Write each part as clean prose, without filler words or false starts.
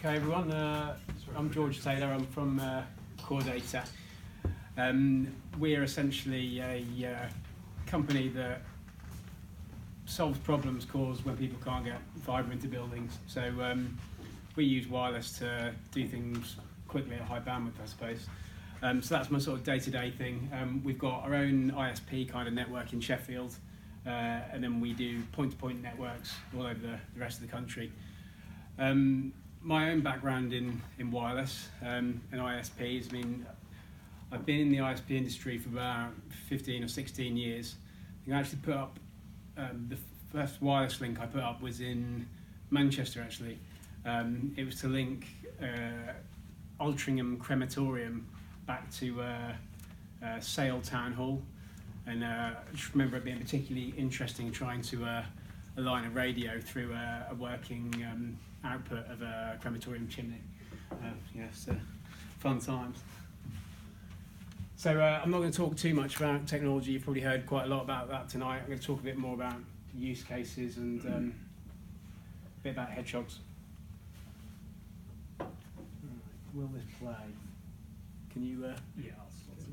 Okay, everyone. I'm George Taylor. I'm from Caudata. We're essentially a company that solves problems caused when people can't get fibre into buildings. So we use wireless to do things quickly at high bandwidth, I suppose. So that's my sort of day-to-day thing. We've got our own ISP kind of network in Sheffield, and then we do point-to-point networks all over the rest of the country. My own background in wireless and ISPs, I mean, I've been in the ISP industry for about 15 or 16 years. I actually put up, the first wireless link I put up was in Manchester, actually. It was to link Altrincham Crematorium back to Sale Town Hall. And I just remember it being particularly interesting trying to align a radio through a working output of a crematorium chimney. Yes, fun times. So I'm not going to talk too much about technology. You've probably heard quite a lot about that tonight. I'm going to talk a bit more about use cases and a bit about hedgehogs. Right. Will this play? Can you? Yeah, I'll stop it.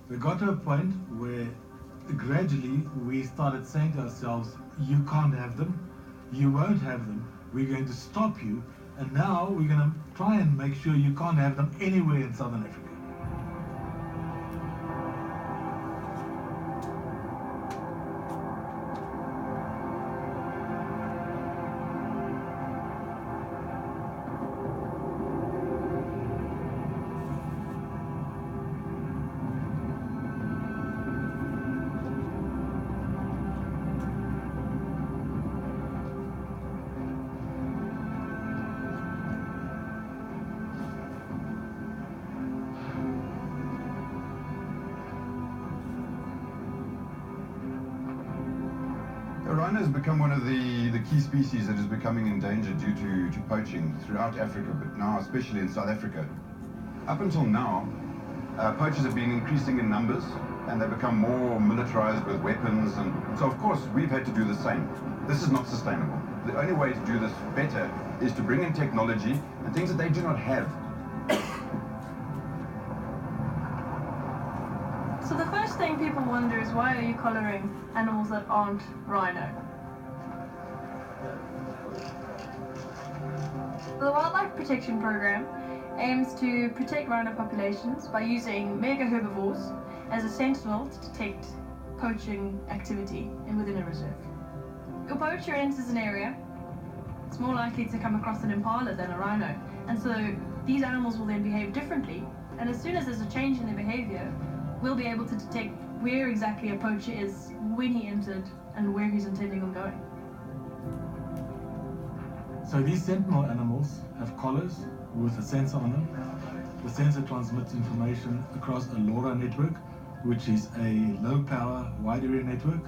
We got to a point where gradually we started saying to ourselves, you can't have them, you won't have them, we're going to stop you, and now we're going to try and make sure you can't have them anywhere in Southern Africa. The rhino has become one of the key species that is becoming endangered due to poaching throughout Africa, but now especially in South Africa. Up until now, poachers have been increasing in numbers and they've become more militarized with weapons, and so of course we've had to do the same. This is not sustainable. The only way to do this better is to bring in technology and things that they do not have. So the first thing people wonder is, why are you collaring animals that aren't rhino? The Wildlife Protection Program aims to protect rhino populations by using mega herbivores as a sentinel to detect poaching activity within a reserve. If a poacher enters an area, it's more likely to come across an impala than a rhino, and so these animals will then behave differently, and as soon as there's a change in their behavior, we'll be able to detect where exactly a poacher is, when he entered, and where he's intending on going. So these sentinel animals have collars with a sensor on them. The sensor transmits information across a LoRa network, which is a low-power, wide-area network.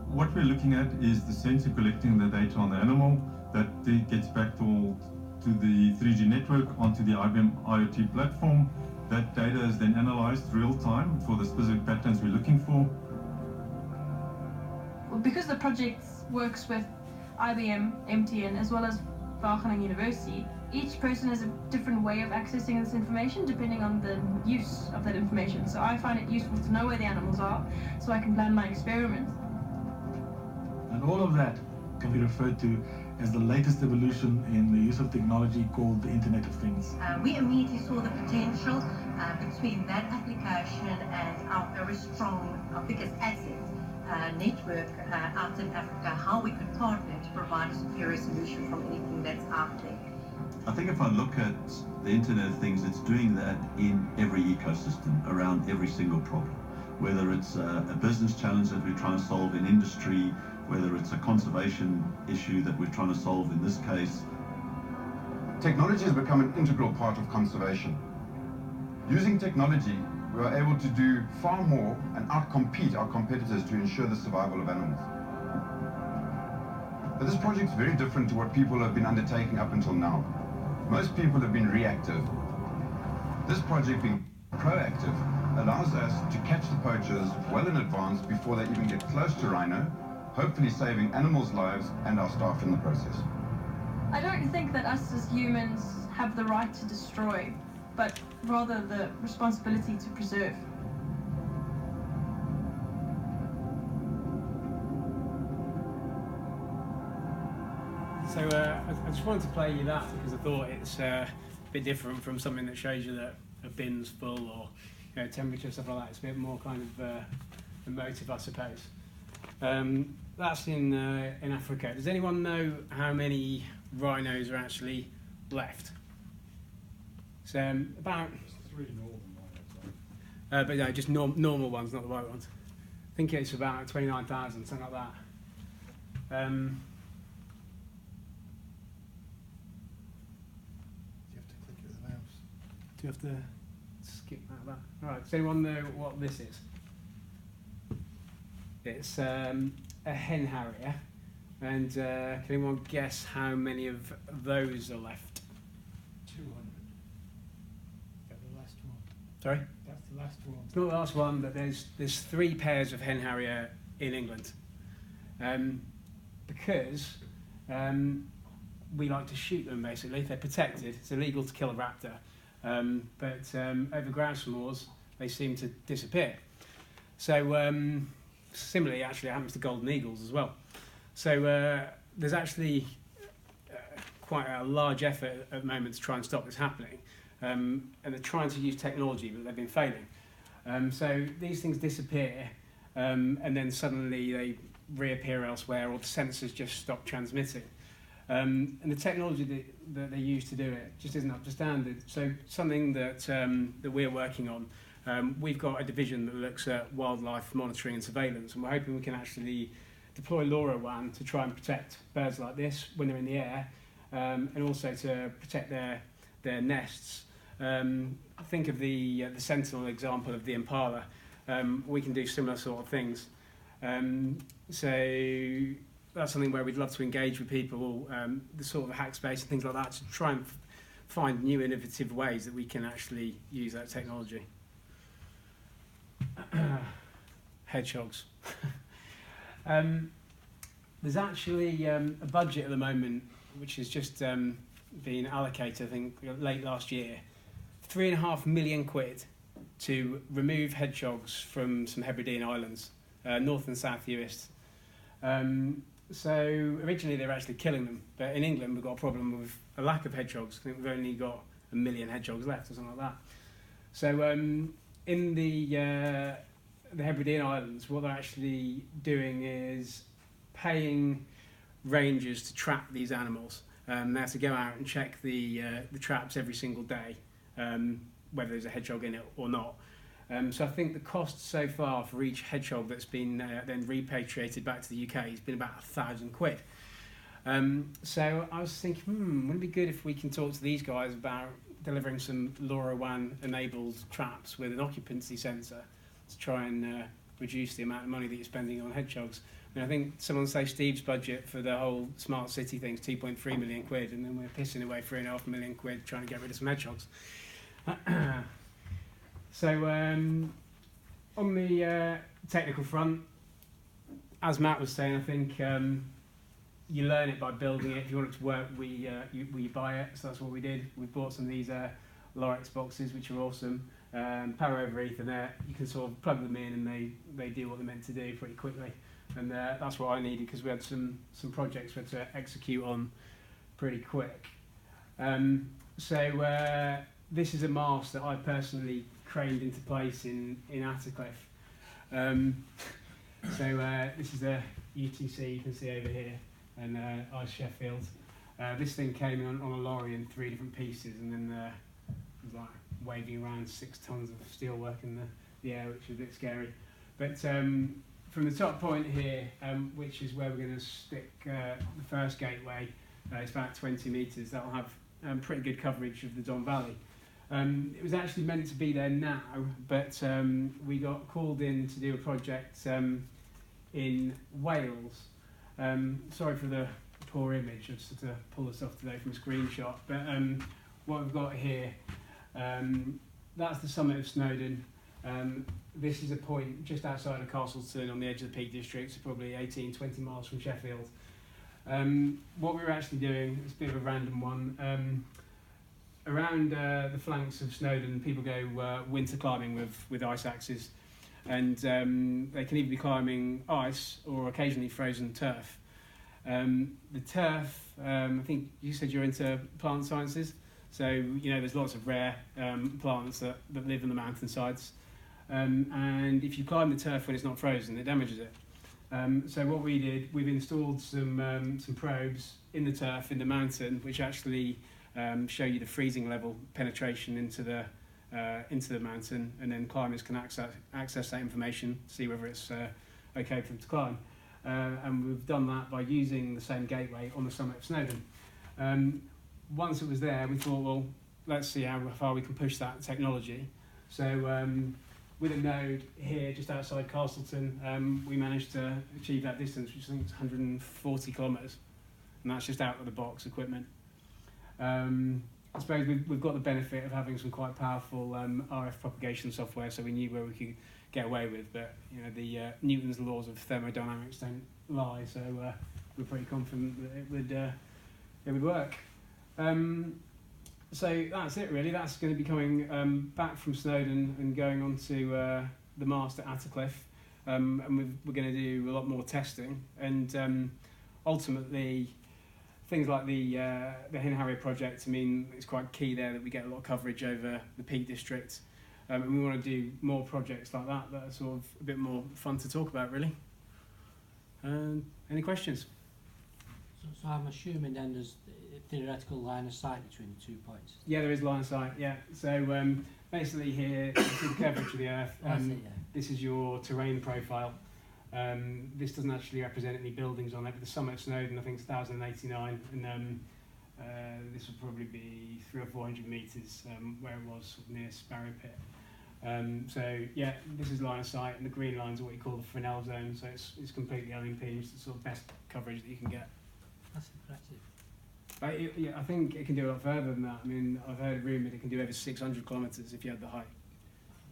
What we're looking at is the sensor collecting the data on the animal that gets back to the 3G network onto the IBM IoT platform. That data is then analyzed real time for the specific patterns we're looking for. Well, because the project works with IBM, MTN, as well as Wageningen University, each person has a different way of accessing this information depending on the use of that information. So I find it useful to know where the animals are so I can plan my experiments. And all of that can be referred to as the latest evolution in the use of technology called the Internet of Things. We immediately saw the potential between that application and our very strong, our biggest asset, network out in Africa, how we could partner to provide a superior solution from anything that's out there. I think if I look at the Internet of Things, it's doing that in every ecosystem, around every single problem. Whether it's a business challenge that we're trying to solve in industry, whether it's a conservation issue that we're trying to solve in this case. Technology has become an integral part of conservation. Using technology, we are able to do far more and outcompete our competitors to ensure the survival of animals. But this project is very different to what people have been undertaking up until now. Most people have been reactive. This project being proactive allows us to catch the poachers well in advance before they even get close to rhino, hopefully saving animals' lives and our staff in the process. I don't think that us as humans have the right to destroy, but rather the responsibility to preserve. So I just wanted to play you that because I thought it's a bit different from something that shows you that a bin's full or temperature, stuff like that. It's a bit more kind of emotive, I suppose. That's in Africa. Does anyone know how many rhinos are actually left? So about... Three northern rhinos, but no, just normal ones, not the white ones. I think it's about 29,000, something like that. Do you have to skip that? Alright, does anyone know what this is? It's a Hen Harrier, and can anyone guess how many of those are left? 200. That's the last one. Sorry? That's the last one. It's not the last one, but there's 3 pairs of Hen Harrier in England. Because we like to shoot them, basically. They're protected. It's illegal to kill a raptor. But over grouse moors, they seem to disappear. So similarly, actually, it happens to golden eagles as well. So there's actually quite a large effort at the moment to try and stop this happening. And they're trying to use technology, but they've been failing. So these things disappear, and then suddenly they reappear elsewhere, or the sensors just stop transmitting. And the technology that they use to do it just isn't up to standard. So something that that we're working on, we've got a division that looks at wildlife monitoring and surveillance, and we're hoping we can actually deploy LoRaWAN to try and protect birds like this when they're in the air, and also to protect their nests. Think of the sentinel example of the impala. We can do similar sort of things. So that's something where we'd love to engage with people, the sort of hack space and things like that, to try and find new innovative ways that we can actually use that technology. Hedgehogs. There's actually a budget at the moment which has just been allocated, I think, late last year, £3.5 million to remove hedgehogs from some Hebridean islands, North and South Uist. So originally they were actually killing them, but in England we've got a problem with a lack of hedgehogs. I think we've only got 1 million hedgehogs left or something like that. So in the Hebridean Islands, what they're actually doing is paying rangers to trap these animals. They have to go out and check the traps every single day, whether there's a hedgehog in it or not. So I think the cost so far for each hedgehog that's been then repatriated back to the UK has been about £1,000. So I was thinking, wouldn't it be good if we can talk to these guys about delivering some LoRaWAN-enabled traps with an occupancy sensor to try and reduce the amount of money that you're spending on hedgehogs. I mean, I think someone say Steve's budget for the whole smart city thing is £2.3 million, and then we're pissing away £3.5 million trying to get rid of some hedgehogs. So on the technical front, as Matt was saying, I think you learn it by building it. If you want it to work, we buy it. So that's what we did. We bought some of these Lorex boxes, which are awesome. Power over Ethernet. You can sort of plug them in, and they do what they're meant to do pretty quickly. And that's what I needed because we had some projects we had to execute on pretty quick. So this is a mast that I personally craned into place in Attercliffe. So this is a UTC you can see over here, and Sheffield. This thing came in on a lorry in 3 different pieces, and then it was like waving around 6 tons of steelwork in the air, which was a bit scary. But from the top point here, which is where we're going to stick the first gateway, it's about 20 metres. That'll have pretty good coverage of the Don Valley. It was actually meant to be there now, but we got called in to do a project in Wales. Sorry for the poor image, I just had to pull this off today from a screenshot. But what we've got here, that's the summit of Snowdon. This is a point just outside of Castleton on the edge of the Peak District, so probably 18-20 miles from Sheffield. What we were actually doing, it's a bit of a random one, around the flanks of Snowdon people go winter climbing with ice axes, and they can either be climbing ice or occasionally frozen turf. The turf, I think you said you're into plant sciences, so there's lots of rare plants that live in the mountainsides, and if you climb the turf when it's not frozen, it damages it. So what we did, we've installed some probes in the turf in the mountain, which actually show you the freezing level penetration into the mountain, and then climbers can access that information, see whether it's okay for them to climb. And we've done that by using the same gateway on the summit of Snowdon. Once it was there, we thought, well, let's see how far we can push that technology. So with a node here just outside Castleton, we managed to achieve that distance, which I think is 140 kilometres, and that's just out of the box equipment. I suppose we've got the benefit of having some quite powerful RF propagation software, so we knew where we could get away with, but the Newton's laws of thermodynamics don't lie, so we're pretty confident that it would work. So that's it really. That's going to be coming back from Snowdon and going on to the mast at Attercliffe, and we're going to do a lot more testing, and ultimately things like the Hen Harrier project, I mean, it's quite key there that we get a lot of coverage over the Peak District, and we want to do more projects like that are sort of a bit more fun to talk about really. Any questions? So I'm assuming then there's a theoretical line of sight between the 2 points? Yeah, there is line of sight, yeah. So basically here, you see the curvature of the Earth. This is your terrain profile. This doesn't actually represent any buildings on it, but the summit of Snowdon, I think it's 1,089, and this will probably be 300 or 400 metres where it was sort of near Sparrow Pit. So yeah, this is line of sight, and the green lines are what you call the Fresnel zone, so it's completely unimpinged. It's the sort of best coverage that you can get. That's impressive. But I think it can do a lot further than that. I mean, I've heard rumoured it can do over 600 kilometres if you had the height.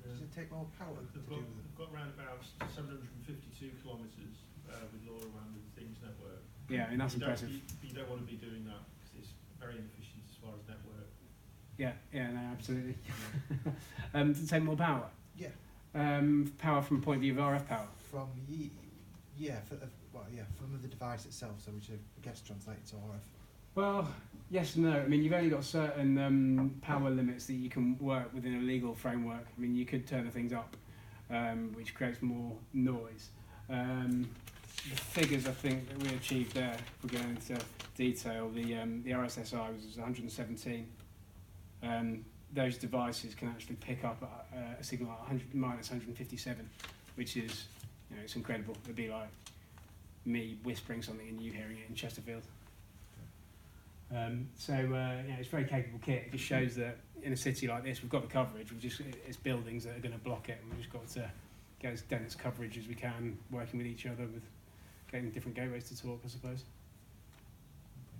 Does it take more power to do with it? We've got around about 752 kilometres with LoRa around the Things network. Yeah, I mean, that's impressive. You don't want to be doing that because it's very inefficient as far as network. Yeah, no, absolutely. To take more power? Yeah. Power from a point of view of RF power? From from the device itself, so which gets translated to RF. Well, yes and no. I mean, you've only got certain power limits that you can work within a legal framework. I mean, you could turn the things up, which creates more noise. The figures I think that we achieved there, if we're going into detail, the RSSI was 117. Those devices can actually pick up a signal at minus 157, which is, it's incredible. It'd be like me whispering something and you hearing it in Chesterfield. It's very capable kit. It just shows that in a city like this, we've got the coverage. It's buildings that are going to block it, and we've just got to get as dense coverage as we can, working with each other, with getting different gateways to talk, I suppose.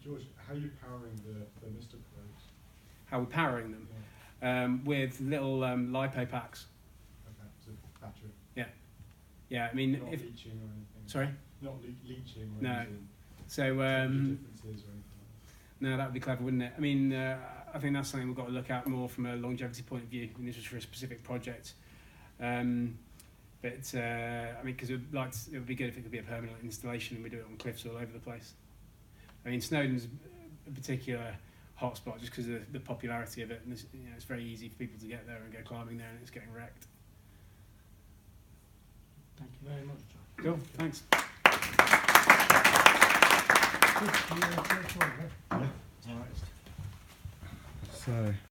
George, how are you powering the Mr. probes? How we're powering them? Yeah. With little LiPo packs. Okay, so battery. Yeah. I mean, not leaching or anything. Sorry. Not leaching. Or no. Anything. So. Differences or anything like that. No, that would be clever, wouldn't it? I mean, I think that's something we've got to look at more from a longevity point of view. I mean, this was for a specific project. I mean, because it would be good if it could be a permanent installation and we do it on cliffs all over the place. I mean, Snowdon's a particular hotspot just because of the popularity of it, and it's very easy for people to get there and go climbing there, and it's getting wrecked. Thank you very much, John. Cool, thanks. So